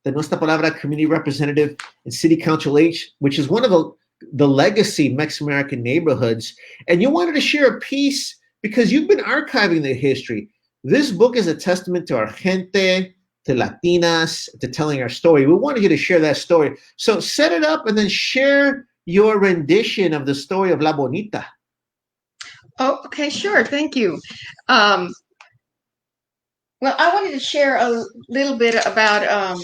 the Nuestra Palabra community representative in City Council H, which is one of the legacy Mexican American neighborhoods. And you wanted to share a piece because you've been archiving the history. This book is a testament to our gente, to Latinas, to telling our story. We wanted you to share that story. So set it up and then share your rendition of the story of La Bonita. Oh, okay, sure. Thank you. Well, I wanted to share a little bit about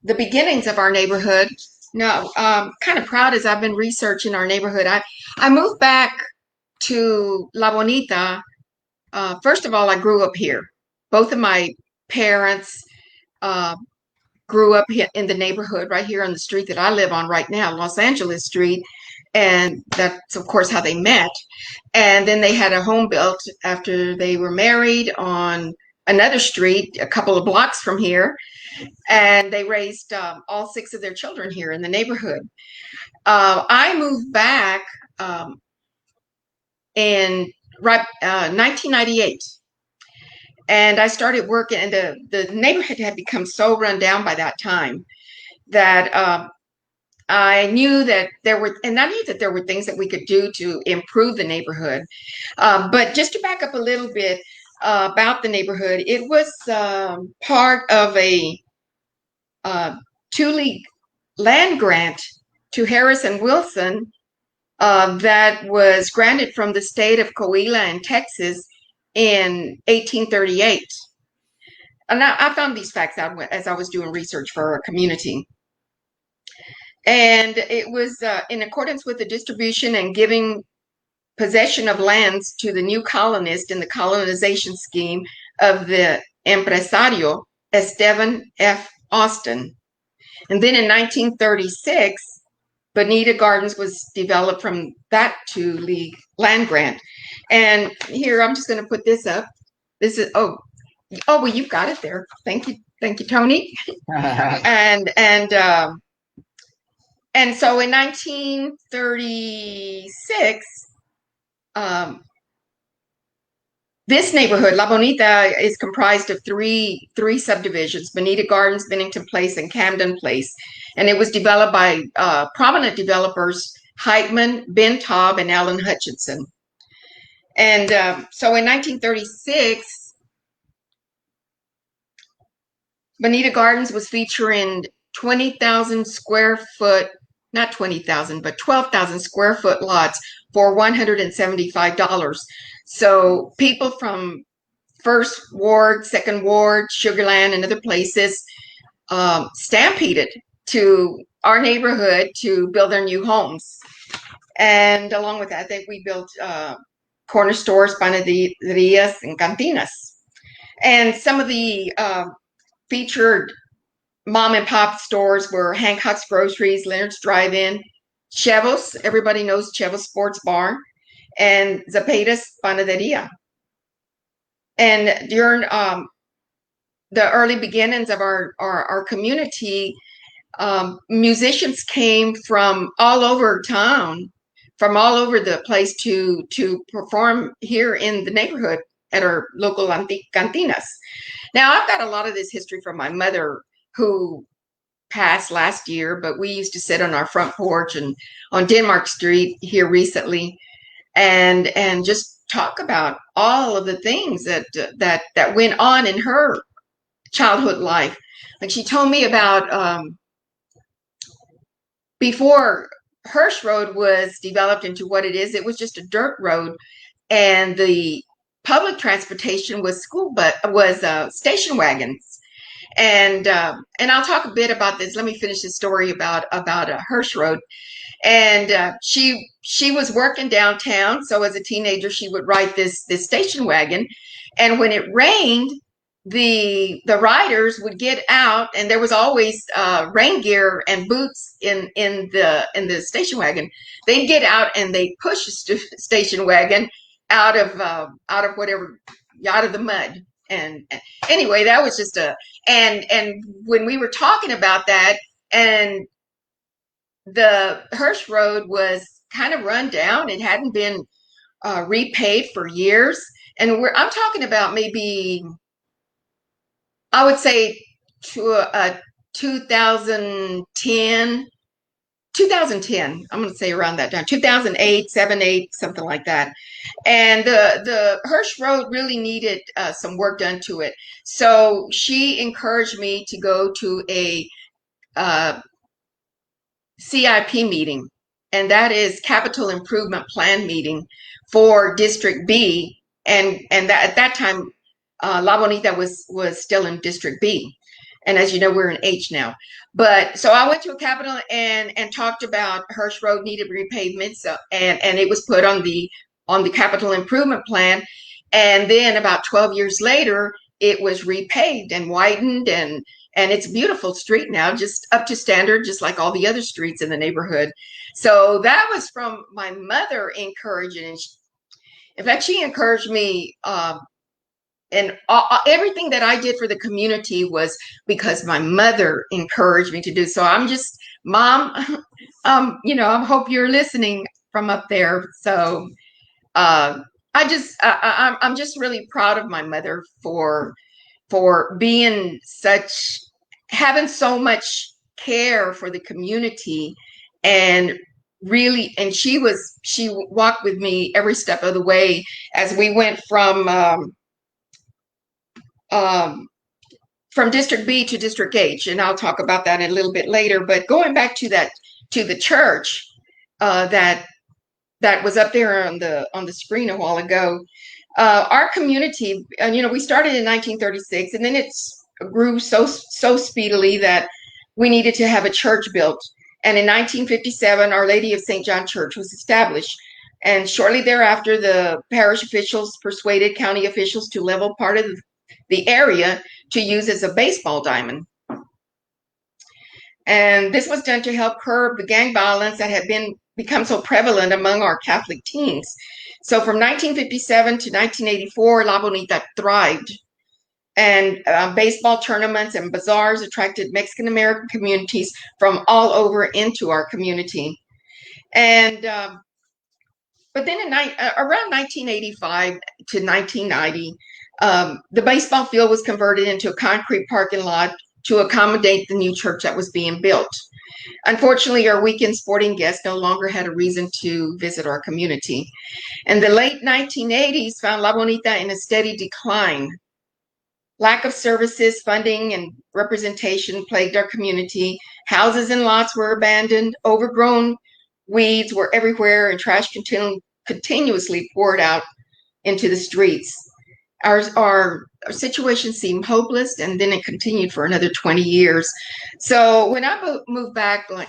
the beginnings of our neighborhood. Now, I'm kind of proud as I've been researching our neighborhood. I moved back to La Bonita. First of all, I grew up here. Both of my parents grew up in the neighborhood right here on the street that I live on right now, Los Angeles Street. And that's, of course, how they met. And then they had a home built after they were married on another street, a couple of blocks from here. And they raised all 6 of their children here in the neighborhood. I moved back in 1998. And I started working, and the neighborhood had become so run down by that time that I knew that there were things that we could do to improve the neighborhood. But just to back up a little bit about the neighborhood, it was part of a 2-league land grant to Harris and Wilson that was granted from the state of Coahuila in Texas in 1838. And I found these facts out as I was doing research for our community. And it was in accordance with the distribution and giving possession of lands to the new colonists in the colonization scheme of the empresario Esteban F. Austin. And then in 1936, Bonita Gardens was developed from that 2-league land grant. And here, I'm just going to put this up. This is, well, you've got it there. Thank you, Tony. And so in 1936, this neighborhood, La Bonita, is comprised of three subdivisions: Bonita Gardens, Bennington Place, and Camden Place. And it was developed by prominent developers Heitman, Ben Taub, and Alan Hutchinson. And so in 1936, Bonita Gardens was featuring 20,000 square foot, not 20,000, but 12,000 square foot lots for $175. So people from First Ward, Second Ward, Sugarland, and other places stampeded to our neighborhood to build their new homes. And along with that, we built corner stores, panaderias, and cantinas. And some of the featured mom and pop stores were Hancock's Groceries, Leonard's Drive-In, Chevo's, everybody knows Chevo's Sports Bar, and Zepeda's Panaderia. And during the early beginnings of our community, musicians came from all over town, from all over the place to perform here in the neighborhood at our local cantinas. Now, I've got a lot of this history from my mother, who passed last year, but we used to sit on our front porch and on Denmark Street here recently and just talk about all of the things that went on in her childhood life. Like, she told me about before Hersch Road was developed into what it is, it was just a dirt road, and the public transportation was station wagons. And I'll talk a bit about this. Let me finish the story about Hersch Road. And she was working downtown, so as a teenager she would ride this station wagon, and when it rained, the riders would get out, and there was always rain gear and boots in the station wagon. They'd get out and they'd push the station wagon out of the mud. And anyway, that was just and when we were talking about that, and the Hersch Road was kind of run down, it hadn't been repaved for years, and I'm talking about maybe, I would say, to 2010, 2010, I'm going to say around that time, 2008, 7, 8, something like that. And the Hersch Road really needed some work done to it. So she encouraged me to go to a CIP meeting, and that is Capital Improvement Plan meeting for District B. And that at that time, La Bonita was still in District B. And as you know, we're in H now. But so I went to a Capitol and talked about Hersch Road needed repavement. So and it was put on the Capital Improvement Plan. And then about 12 years later, it was repaved and widened, and it's a beautiful street now, just up to standard, just like all the other streets in the neighborhood. So that was from my mother encouraging. And in fact, she encouraged me. And everything that I did for the community was because my mother encouraged me to do. So I'm just, Mom, I hope you're listening from up there. So I'm just really proud of my mother for being having so much care for the community, and really, and she walked with me every step of the way as we went from District B to District H, and I'll talk about that a little bit later. But going back to the church that was up there on the screen a while ago, our community, we started in 1936, and then it grew so speedily that we needed to have a church built. And in 1957, Our Lady of St. John Church was established. And shortly thereafter, the parish officials persuaded county officials to level part of the area to use as a baseball diamond. And this was done to help curb the gang violence that had become so prevalent among our Catholic teens. So from 1957 to 1984, La Bonita thrived. And baseball tournaments and bazaars attracted Mexican-American communities from all over into our community. And but then around 1985 to 1990, the baseball field was converted into a concrete parking lot to accommodate the new church that was being built. Unfortunately, our weekend sporting guests no longer had a reason to visit our community. And the late 1980s found La Bonita in a steady decline. Lack of services, funding, and representation plagued our community. Houses and lots were abandoned, overgrown weeds were everywhere, and trash continuously poured out into the streets. Our situation seemed hopeless, and then it continued for another 20 years. So when I moved back, like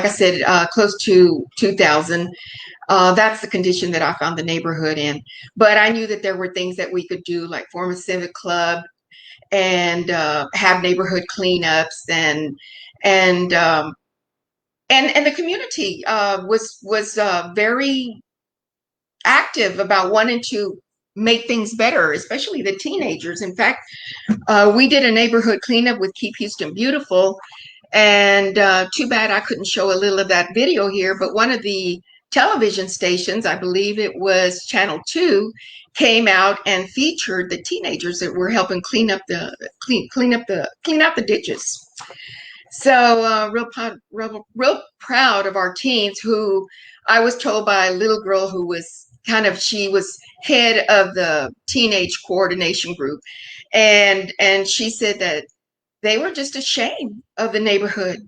I said, close to 2000, that's the condition that I found the neighborhood in. But I knew that there were things that we could do, like form a civic club and have neighborhood cleanups, and the community was very active about wanting to make things better, especially the teenagers. In fact, we did a neighborhood cleanup with Keep Houston Beautiful, and too bad I couldn't show a little of that video here, but one of the television stations, I believe it was Channel 2, came out and featured the teenagers that were helping clean out the ditches. So real proud of our teens, who I was told by a little girl who was she was head of the teenage coordination group, and she said that they were just ashamed of the neighborhood,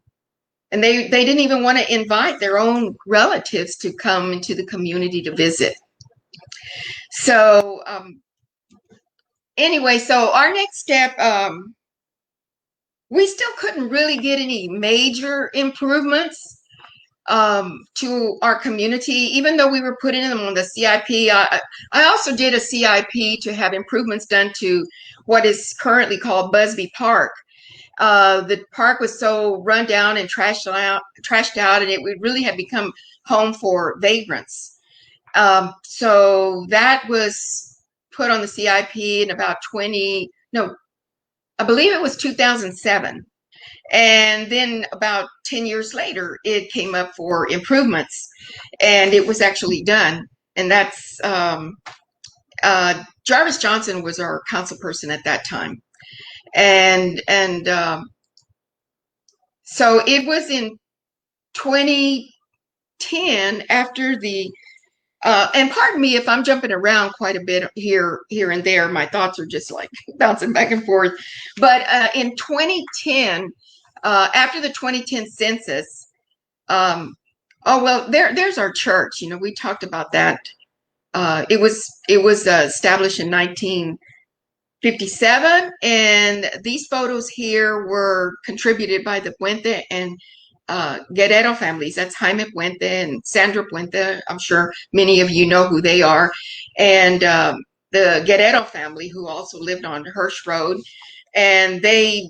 and they didn't even want to invite their own relatives to come into the community to visit. So anyway, so our next step, we still couldn't really get any major improvements to our community, even though we were putting them on the CIP. I also did a CIP to have improvements done to what is currently called Busby Park. The park was so run down and trashed out, and it really had become home for vagrants. So that was put on the CIP in about I believe it was 2007. And then about 10 years later, it came up for improvements, and it was actually done. And that's Jarvis Johnson was our council person at that time. And So it was in 2010 after the and pardon me if I'm jumping around quite a bit here and there. My thoughts are just like bouncing back and forth. But in 2010, after the 2010 census, oh well, there's our church. You know, we talked about that. It was established in 1957, and these photos here were contributed by the Puente and Guerrero families. That's Jaime Puente and Sandra Puente. I'm sure many of you know who they are. And the Guerrero family, who also lived on Hersch Road. And they,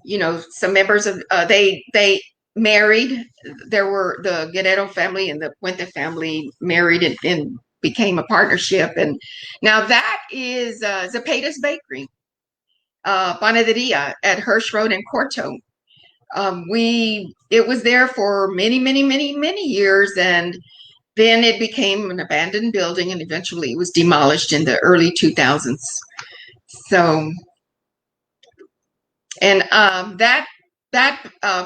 you know, some members of, they married. There were the Guerrero family and the Puente family married and became a partnership. And now that is Zepeda's Bakery, Panaderia at Hersch Road in Corto. It was there for many years, and then it became an abandoned building, and eventually it was demolished in the early 2000s. So, and that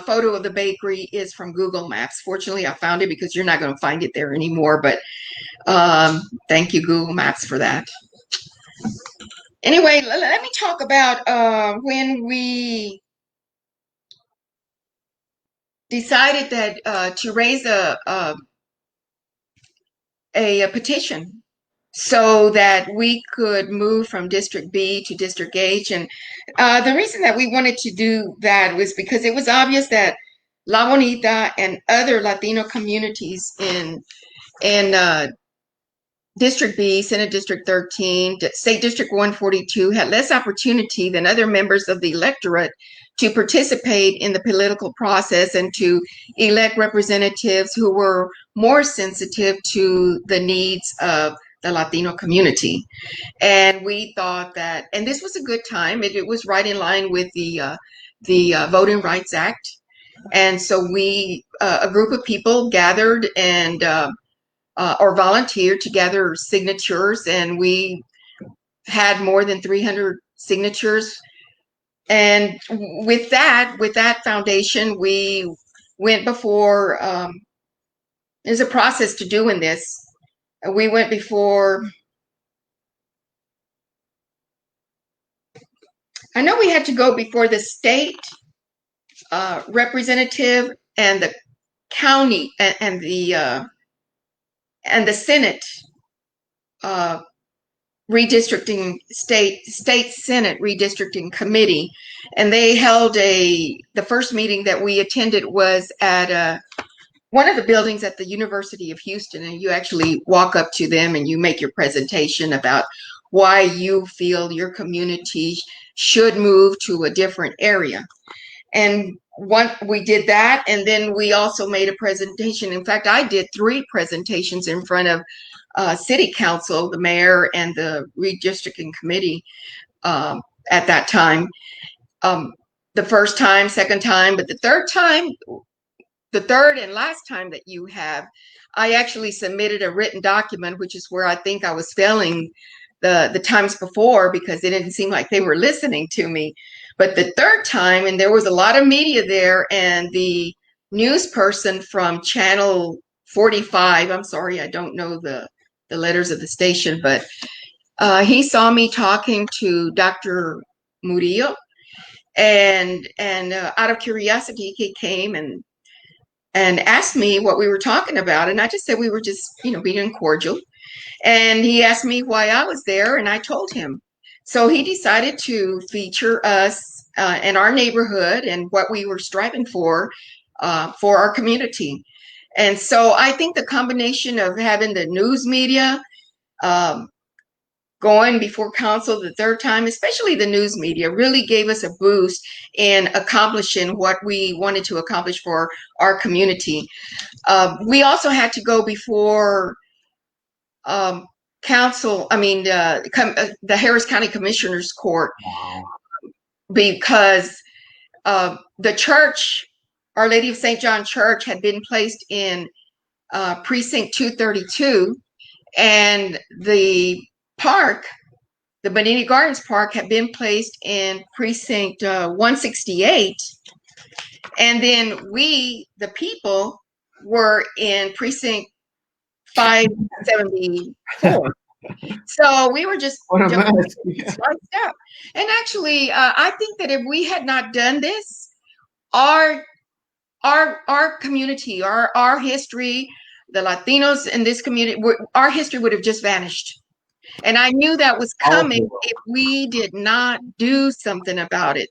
photo of the bakery is from Google Maps. Fortunately, I found it because you're not going to find it there anymore, but thank you, Google Maps, for that. Anyway, let me talk about when we decided that to raise a petition so that we could move from District B to District H. And the reason that we wanted to do that was because it was obvious that La Bonita and other Latino communities in District B, Senate District 13, State District 142 had less opportunity than other members of the electorate to participate in the political process and to elect representatives who were more sensitive to the needs of the Latino community. And we thought that, and this was a good time, it was right in line with the Voting Rights Act. And so we, a group of people gathered and or volunteered to gather signatures, and we had more than 300 signatures. And with that foundation, we went before, there's a process to doing this. We went before, I know we had to go before the state representative and the county and the Senate redistricting state Senate redistricting committee, and they held the first meeting that we attended was at one of the buildings at the University of Houston, and you actually walk up to them and you make your presentation about why you feel your community should move to a different area. And we did that, and then we also made a presentation. In fact, I did 3 presentations in front of City Council, the mayor, and the redistricting committee at that time. The first time, second time, but the third time, the third and last time that you have, I actually submitted a written document, which is where I think I was failing the times before because it didn't seem like they were listening to me. But the third time, and there was a lot of media there, and the news person from Channel 45, I'm sorry, I don't know the letters of the station, but he saw me talking to Dr. Murillo, and out of curiosity, he came and asked me what we were talking about, and I just said we were just, being cordial. And he asked me why I was there, and I told him. So he decided to feature us in our neighborhood and what we were striving for our community. And so I think the combination of having the news media going before council the third time, especially the news media, really gave us a boost in accomplishing what we wanted to accomplish for our community. We also had to go before council, the Harris County Commissioners Court, because the church, Our Lady of St. John Church, had been placed in precinct 232, and the park, the Bonita Gardens Park, had been placed in precinct 168. And then we, the people, were in precinct 574. So we were just What a jumping mess. Yeah. sliced up. And actually, I think that if we had not done this, our our community, our history, the Latinos in this community, our history would have just vanished. And I knew that was All of coming it. if we did not do something about it.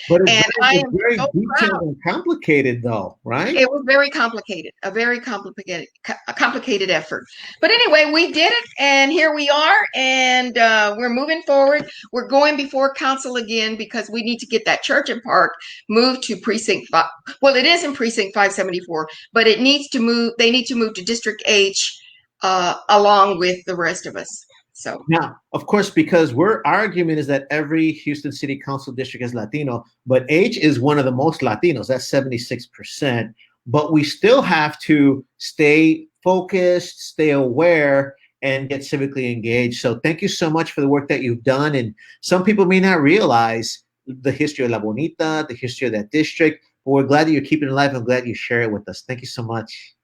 But And I it's am very so detailed proud. and complicated, though, right? It was very complicated, a very complicated effort. But anyway, we did it, and here we are, and we're moving forward. We're going before council again because we need to get that church and park moved to precinct 5. Well, it is in precinct 574, but it needs to move. They need to move to District H along with the rest of us. So Now, of course, because our argument is that every Houston City Council district is Latino, but H is one of the most Latinos. That's 76%. But we still have to stay focused, stay aware, and get civically engaged. So thank you so much for the work that you've done. And some people may not realize the history of La Bonita, the history of that district, but we're glad that you're keeping it alive. I'm glad you share it with us. Thank you so much.